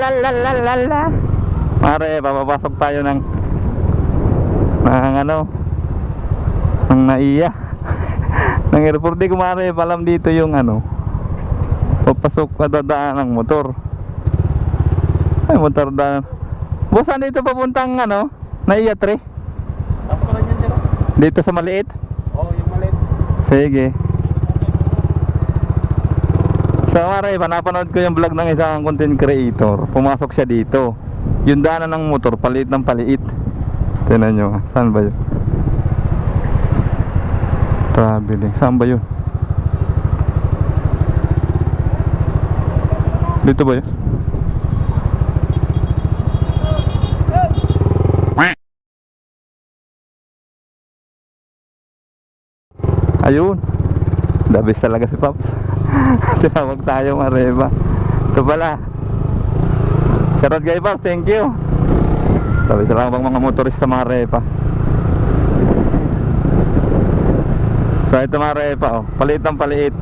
la. Mare, papapasok tayo ng ano, ng NAIA. Ng airport. Di ko mare, palam dito yung ano, papasok kadadaan ng motor. Ay, motor daan. Boss, saan dito papuntang ano, NAIA 3? Pasok ka lang yan, sir. Dito sa maliit? Oo, yung maliit. Sige. So mare, panapanood ko yung vlog ng isang content creator. Pumasok siya dito. Yung daanan ng motor, paliit ng paliit. Tingnan nyo, saan ba yun? Traveling, saan ba yun? Dito ba yun? Ayun. The best talaga si Pops. Tinawag tayo mareba. Ito pala. Shoutout kay Pops, thank you. Sabi talaga bang mga motorista mga repa. So ito mga repa, oh, paliit ng paliit.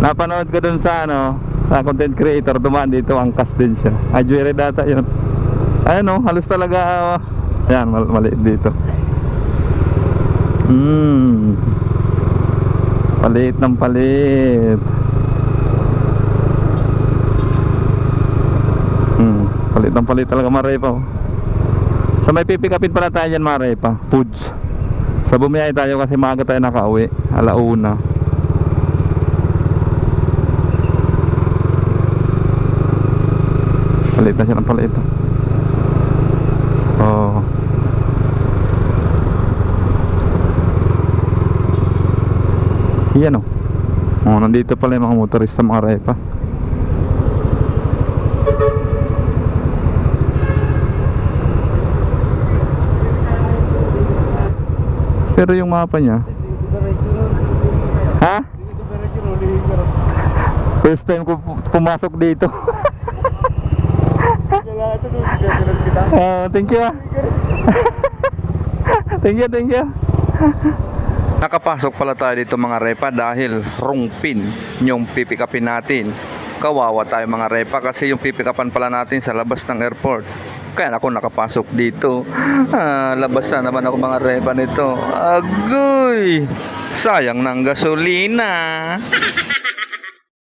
Napanood ko dun sa ano, sa content creator, dumaan dito, angkas din siya. Ay, jewelry data yun. Ayun oh, halos talaga ayan, maliit dito. Paliit ng paliit. Palit ng palit talaga marepa, oh. So may pipikapin pala tayo dyan marepa, foods. So bumiyay tayo kasi maaga tayo nakauwi, 1:00. Palit na siya ng palit. So yan oh. Oh, nandito pala yung mga motorista mga repa. Pero yung mapa niya, ha? First time ko pumasok dito. Thank you. Thank you. Nakapasok pala tayo dito mga repa dahil wrong pin yung pipikapin natin. Kawawa tayo mga repa kasi yung pipikapan pala natin sa labas ng airport. Kaya ako nakapasok dito. Labas na naman ako mga repa nito. Agoy! Sayang ng gasolina.